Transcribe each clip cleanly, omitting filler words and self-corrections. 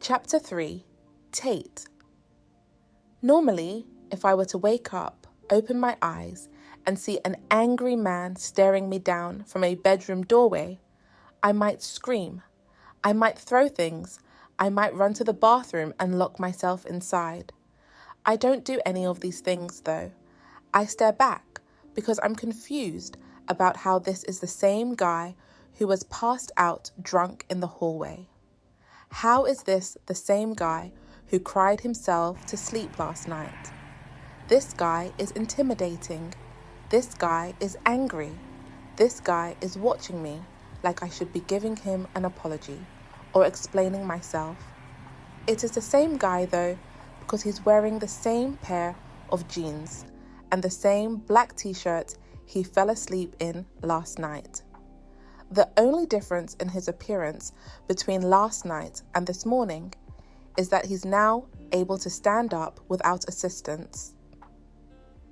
Chapter 3, Tate. Normally, if I were to wake up, open my eyes, and see an angry man staring me down from a bedroom doorway, I might scream. I might throw things. I might run to the bathroom and lock myself inside. I don't do any of these things, though. I stare back because I'm confused about how this is the same guy who was passed out drunk in the hallway. How is this the same guy who cried himself to sleep last night? This guy is intimidating. This guy is angry. This guy is watching me like I should be giving him an apology or explaining myself. It is the same guy, though, because he's wearing the same pair of jeans and the same black t-shirt he fell asleep in last night. The only difference in his appearance between last night and this morning is that he's now able to stand up without assistance.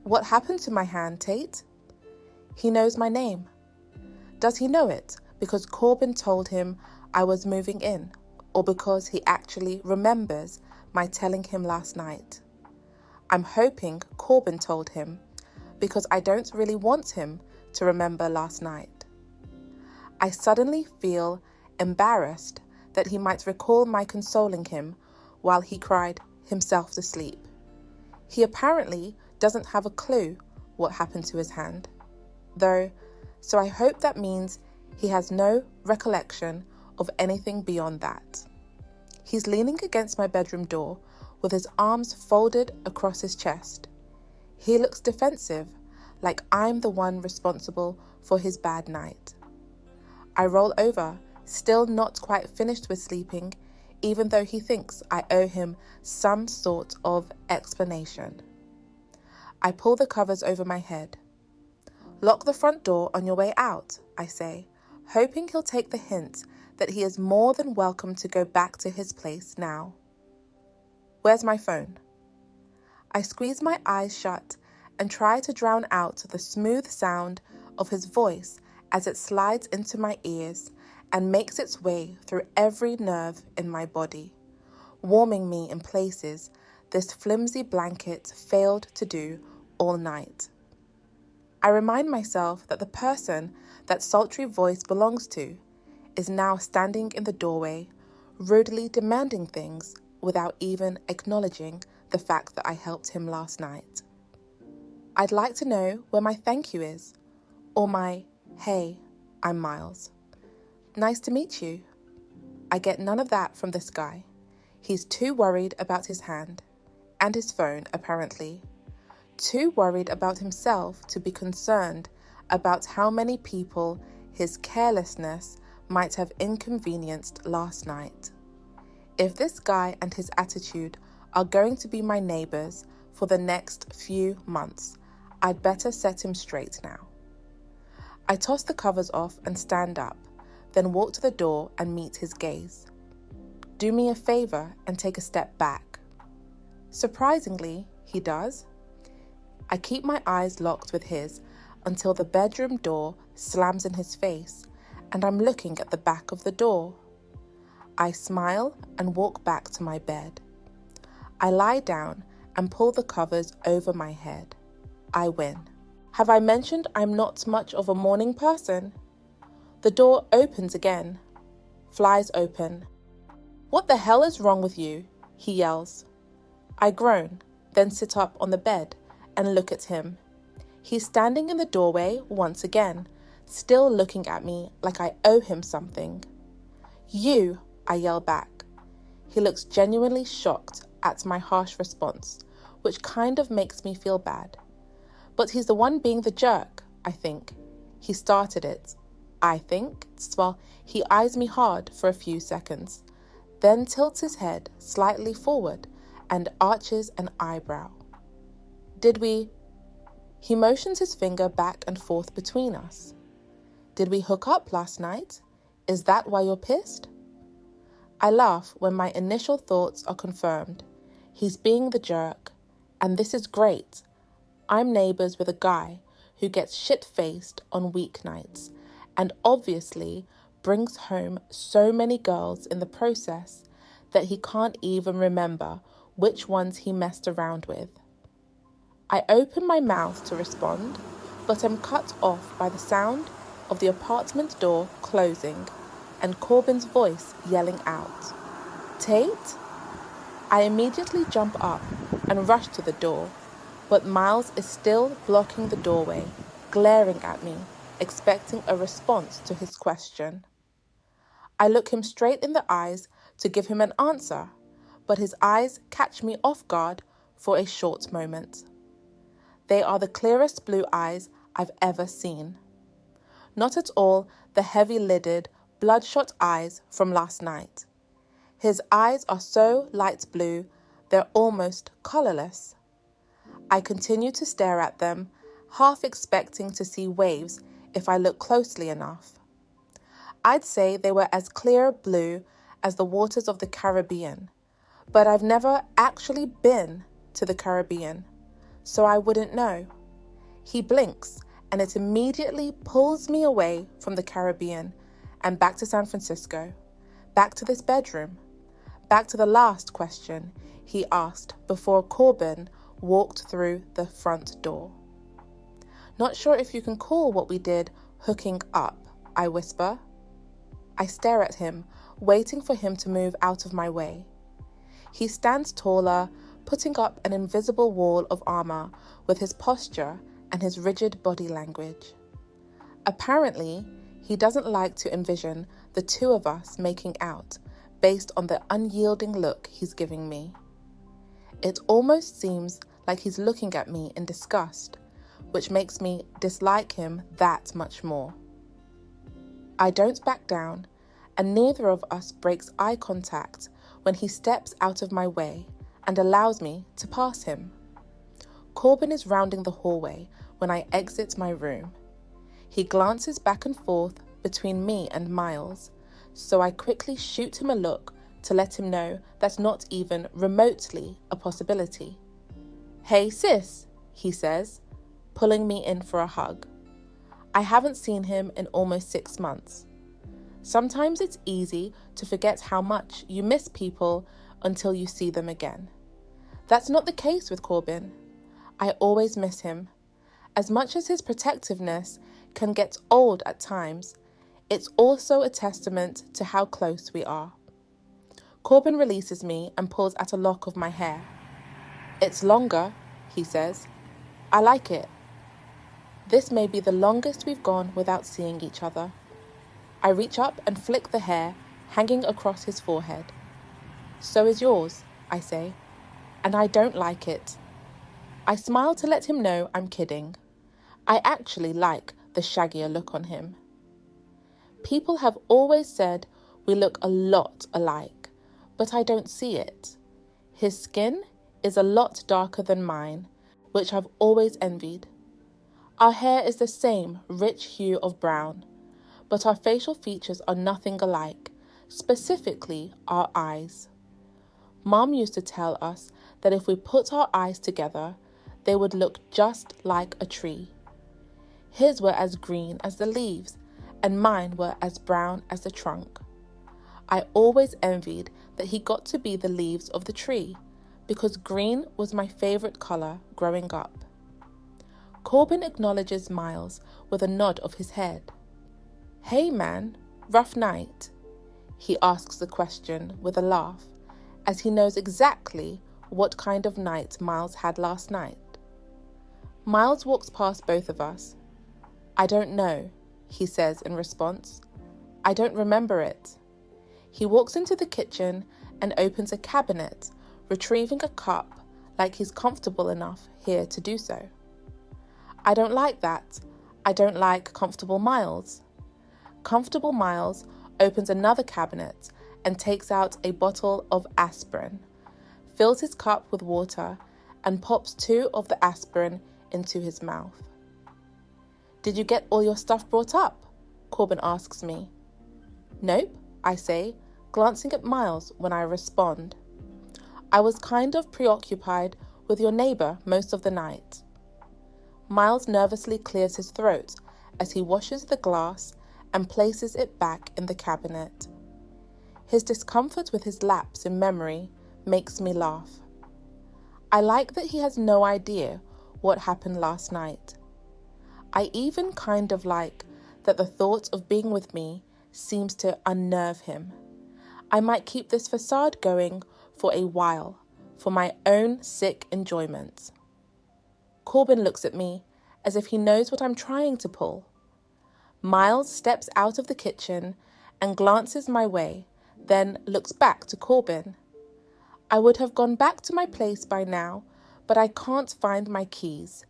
What happened to my hand, Tate? He knows my name. Does he know it because Corbin told him I was moving in, or because he actually remembers my telling him last night? I'm hoping Corbin told him, because I don't really want him to remember last night. I suddenly feel embarrassed that he might recall my consoling him while he cried himself to sleep. He apparently doesn't have a clue what happened to his hand, though, so I hope that means he has no recollection of anything beyond that. He's leaning against my bedroom door with his arms folded across his chest. He looks defensive, like I'm the one responsible for his bad night. I roll over, still not quite finished with sleeping, even though he thinks I owe him some sort of explanation. I pull the covers over my head. Lock the front door on your way out, I say, hoping he'll take the hint that he is more than welcome to go back to his place now. Where's my phone? I squeeze my eyes shut and try to drown out the smooth sound of his voice as it slides into my ears and makes its way through every nerve in my body, warming me in places this flimsy blanket failed to do all night. I remind myself that the person that sultry voice belongs to is now standing in the doorway, rudely demanding things without even acknowledging the fact that I helped him last night. I'd like to know where my thank you is, or my, hey, I'm Miles. Nice to meet you. I get none of that from this guy. He's too worried about his hand, and his phone, apparently. Too worried about himself to be concerned about how many people his carelessness might have inconvenienced last night. If this guy and his attitude are going to be my neighbours for the next few months, I'd better set him straight now. I toss the covers off and stand up, then walk to the door and meet his gaze. Do me a favour and take a step back. Surprisingly, he does. I keep my eyes locked with his until the bedroom door slams in his face and I'm looking at the back of the door. I smile and walk back to my bed. I lie down and pull the covers over my head. I win. Have I mentioned I'm not much of a morning person? The door opens again. Flies open. What the hell is wrong with you? He yells. I groan, then sit up on the bed and look at him. He's standing in the doorway once again, still looking at me like I owe him something. You, I yell back. He looks genuinely shocked at my harsh response, which kind of makes me feel bad. But he's the one being the jerk, I think. He started it, I think, while he eyes me hard for a few seconds, then tilts his head slightly forward and arches an eyebrow. Did we... He motions his finger back and forth between us. Did we hook up last night? Is that why you're pissed? I laugh when my initial thoughts are confirmed. He's being the jerk, and this is great. I'm neighbours with a guy who gets shit-faced on weeknights and obviously brings home so many girls in the process that he can't even remember which ones he messed around with. I open my mouth to respond, but am cut off by the sound of the apartment door closing and Corbin's voice yelling out, "Tate?" I immediately jump up and rush to the door, but Miles is still blocking the doorway, glaring at me, expecting a response to his question. I look him straight in the eyes to give him an answer, but his eyes catch me off guard for a short moment. They are the clearest blue eyes I've ever seen. Not at all the heavy-lidded, bloodshot eyes from last night. His eyes are so light blue, they're almost colourless. I continue to stare at them, half expecting to see waves if I look closely enough. I'd say they were as clear blue as the waters of the Caribbean, but I've never actually been to the Caribbean, so I wouldn't know. He blinks, and it immediately pulls me away from the Caribbean and back to San Francisco, back to this bedroom, back to the last question he asked before Corbin walked through the front door. "Not sure if you can call what we did hooking up," I whisper. I stare at him, waiting for him to move out of my way. He stands taller, putting up an invisible wall of armor with his posture and his rigid body language. Apparently, he doesn't like to envision the two of us making out based on the unyielding look he's giving me. It almost seems like he's looking at me in disgust, which makes me dislike him that much more. I don't back down, and neither of us breaks eye contact when he steps out of my way and allows me to pass him. Corbin is rounding the hallway when I exit my room. He glances back and forth between me and Miles, so I quickly shoot him a look to let him know that's not even remotely a possibility. "Hey sis," he says, pulling me in for a hug. I haven't seen him in almost 6 months. Sometimes it's easy to forget how much you miss people until you see them again. That's not the case with Corbin. I always miss him. As much as his protectiveness can get old at times, it's also a testament to how close we are. Corbin releases me and pulls at a lock of my hair. "It's longer," he says. "I like it." This may be the longest we've gone without seeing each other. I reach up and flick the hair hanging across his forehead. "So is yours," I say, "and I don't like it." I smile to let him know I'm kidding. I actually like the shaggier look on him. People have always said we look a lot alike, but I don't see it. His skin is a lot darker than mine, which I've always envied. Our hair is the same rich hue of brown, but our facial features are nothing alike, specifically our eyes. Mom used to tell us that if we put our eyes together, they would look just like a tree. His were as green as the leaves, and mine were as brown as the trunk. I always envied that he got to be the leaves of the tree, because green was my favorite color growing up. Corbin acknowledges Miles with a nod of his head. "Hey man, rough night?" He asks the question with a laugh, as he knows exactly what kind of night Miles had last night. Miles walks past both of us. "I don't know," he says in response. "I don't remember it." He walks into the kitchen and opens a cabinet, retrieving a cup like he's comfortable enough here to do so. "I don't like that. I don't like comfortable Miles." Comfortable Miles opens another cabinet and takes out a bottle of aspirin, fills his cup with water, and pops 2 of the aspirin into his mouth. "Did you get all your stuff brought up?" Corbin asks me. "Nope," I say, glancing at Miles when I respond. "I was kind of preoccupied with your neighbor most of the night." Miles nervously clears his throat as he washes the glass and places it back in the cabinet. His discomfort with his lapse in memory makes me laugh. I like that he has no idea what happened last night. I even kind of like that the thought of being with me seems to unnerve him. I might keep this facade going for a while, for my own sick enjoyment. Corbin looks at me as if he knows what I'm trying to pull. Miles steps out of the kitchen and glances my way, then looks back to Corbin. I would have gone back to my place by now, but I can't find my keys.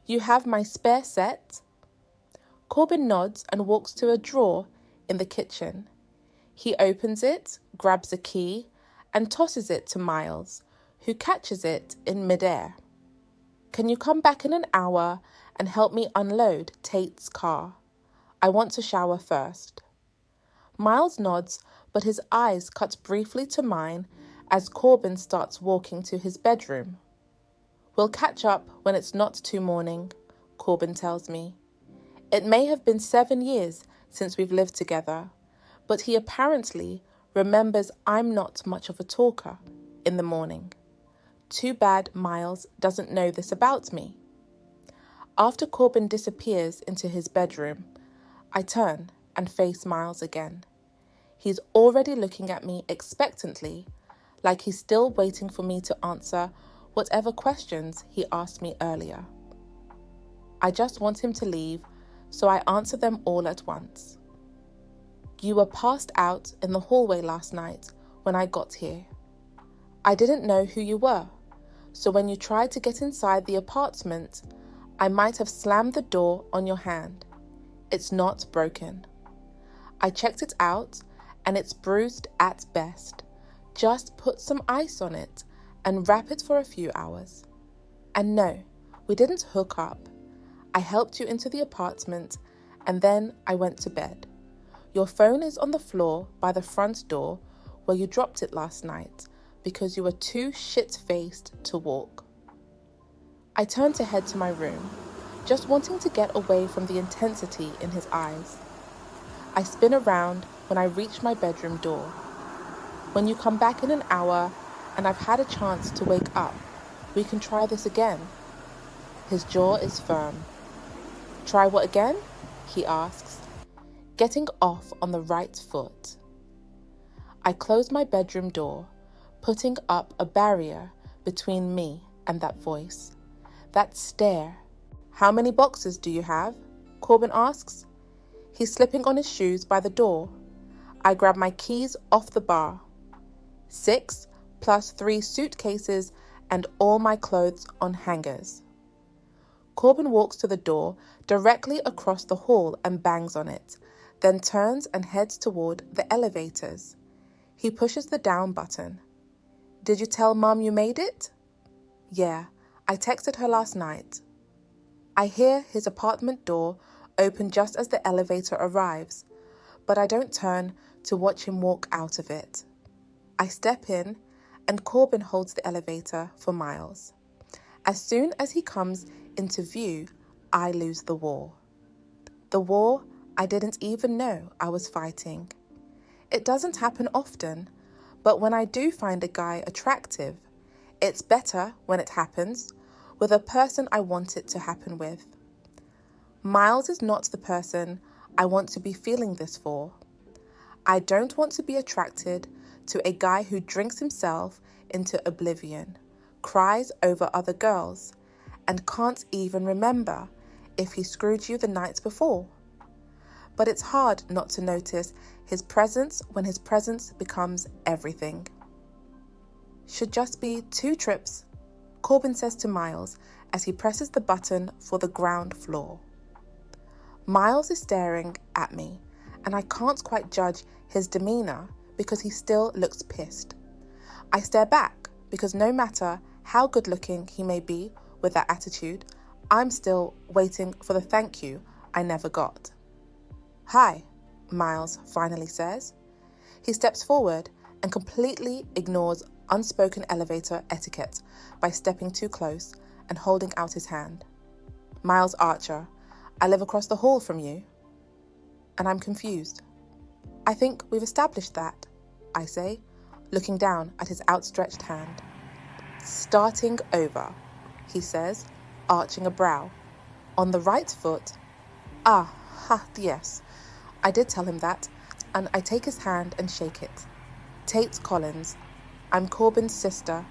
You have my spare set? Corbin nods and walks to a drawer in the kitchen. He opens it, grabs a key, and tosses it to Miles, who catches it in midair. Can you come back in an hour and help me unload Tate's car? I want to shower first. Miles nods, but his eyes cut briefly to mine as Corbin starts walking to his bedroom. We'll catch up when it's not too morning, Corbin tells me. It may have been 7 years since we've lived together, but he apparently remembers I'm not much of a talker in the morning. Too bad Miles doesn't know this about me. After Corbin disappears into his bedroom, I turn and face Miles again. He's already looking at me expectantly, like he's still waiting for me to answer whatever questions he asked me earlier. I just want him to leave, so I answer them all at once. You were passed out in the hallway last night when I got here. I didn't know who you were, so when you tried to get inside the apartment, I might have slammed the door on your hand. It's not broken. I checked it out, and it's bruised at best. Just put some ice on it and wrap it for a few hours. And no, we didn't hook up. I helped you into the apartment, and then I went to bed. Your phone is on the floor by the front door where you dropped it last night because you were too shit-faced to walk. I turned to head to my room, just wanting to get away from the intensity in his eyes. I spin around when I reach my bedroom door. When you come back in an hour and I've had a chance to wake up, we can try this again. His jaw is firm. Try what again? He asks, getting off on the right foot. I close my bedroom door, putting up a barrier between me and that voice, that stare. How many boxes do you have? Corbin asks. He's slipping on his shoes by the door. I grab my keys off the bar. 6 plus 3 suitcases and all my clothes on hangers. Corbin walks to the door directly across the hall and bangs on it, then turns and heads toward the elevators. He pushes the down button. Did you tell Mum you made it? Yeah, I texted her last night. I hear his apartment door open just as the elevator arrives, but I don't turn to watch him walk out of it. I step in, and Corbin holds the elevator for Miles. As soon as he comes into view, I lose the war. The war I didn't even know I was fighting. It doesn't happen often, but when I do find a guy attractive, it's better when it happens with a person I want it to happen with. Miles is not the person I want to be feeling this for. I don't want to be attracted to a guy who drinks himself into oblivion, cries over other girls, and can't even remember if he screwed you the night before. But it's hard not to notice his presence when his presence becomes everything. Should just be 2 trips, Corbin says to Miles as he presses the button for the ground floor. Miles is staring at me, and I can't quite judge his demeanor because he still looks pissed. I stare back because no matter how good looking he may be with that attitude, I'm still waiting for the thank you I never got. Hi, Miles finally says. He steps forward and completely ignores unspoken elevator etiquette by stepping too close and holding out his hand. Miles Archer, I live across the hall from you. And I'm confused. I think we've established that. I say, looking down at his outstretched hand. Starting over, he says, arching a brow. On the right foot. Ah, ha, yes. I did tell him that, and I take his hand and shake it. Tate Collins. I'm Corbin's sister.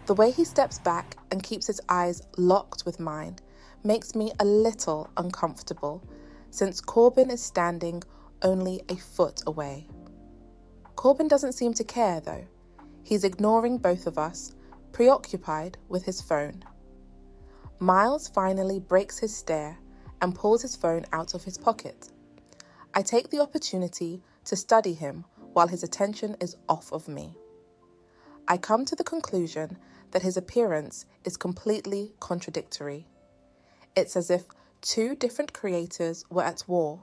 The way he steps back and keeps his eyes locked with mine makes me a little uncomfortable, since Corbin is standing only a foot away. Corbin doesn't seem to care, though. He's ignoring both of us, preoccupied with his phone. Miles finally breaks his stare and pulls his phone out of his pocket. I take the opportunity to study him while his attention is off of me. I come to the conclusion that his appearance is completely contradictory. It's as if two different creators were at war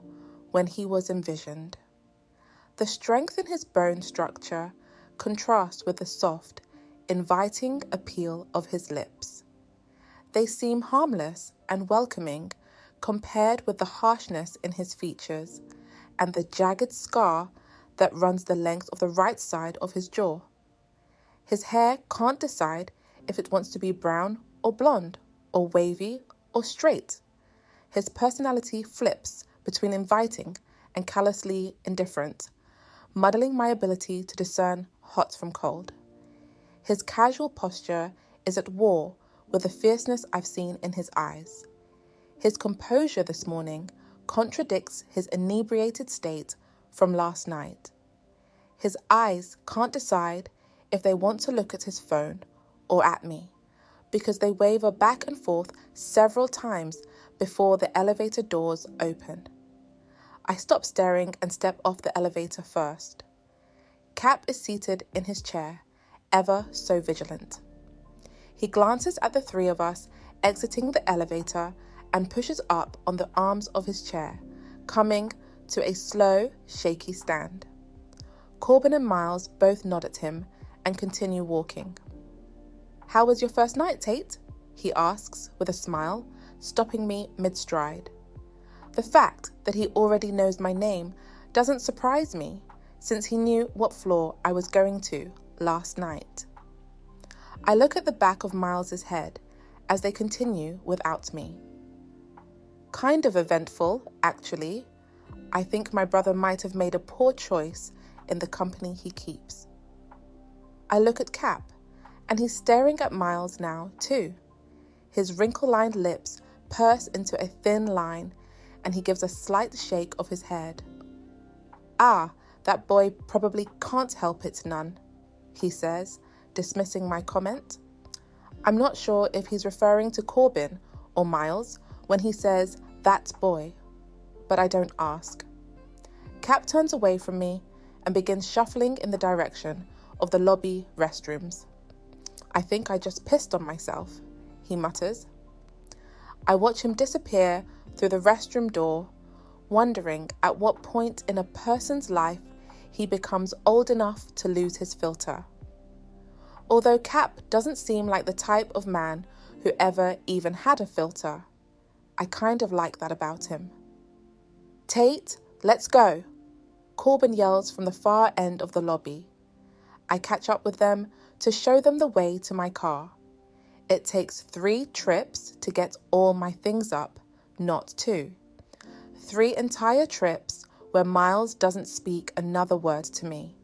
when he was envisioned. The strength in his bone structure contrasts with the soft, inviting appeal of his lips. They seem harmless and welcoming compared with the harshness in his features and the jagged scar that runs the length of the right side of his jaw. His hair can't decide if it wants to be brown or blonde, or wavy or straight. His personality flips between inviting and callously indifferent, muddling my ability to discern hot from cold. His casual posture is at war with the fierceness I've seen in his eyes. His composure this morning contradicts his inebriated state from last night. His eyes can't decide if they want to look at his phone or at me, because they waver back and forth several times before the elevator doors open. I stop staring and step off the elevator first. Cap is seated in his chair, ever so vigilant. He glances at the three of us exiting the elevator and pushes up on the arms of his chair, coming to a slow, shaky stand. Corbin and Miles both nod at him and continue walking. "How was your first night, Tate?" he asks with a smile, stopping me mid-stride. The fact that he already knows my name doesn't surprise me, since he knew what floor I was going to last night. I look at the back of Miles's head as they continue without me. Kind of eventful, actually. I think my brother might have made a poor choice in the company he keeps. I look at Cap, and he's staring at Miles now, too. His wrinkle-lined lips purse into a thin line, and he gives a slight shake of his head. "Ah, that boy probably can't help it none," he says, dismissing my comment. I'm not sure if he's referring to Corbin or Miles when he says, "that boy," but I don't ask. Cap turns away from me and begins shuffling in the direction of the lobby restrooms. "I think I just pissed on myself," he mutters. I watch him disappear through the restroom door, wondering at what point in a person's life he becomes old enough to lose his filter. Although Cap doesn't seem like the type of man who ever even had a filter, I kind of like that about him. "Tate, let's go," Corbin yells from the far end of the lobby. I catch up with them to show them the way to my car. It takes 3 trips to get all my things up, not 2. 3 entire trips where Miles doesn't speak another word to me.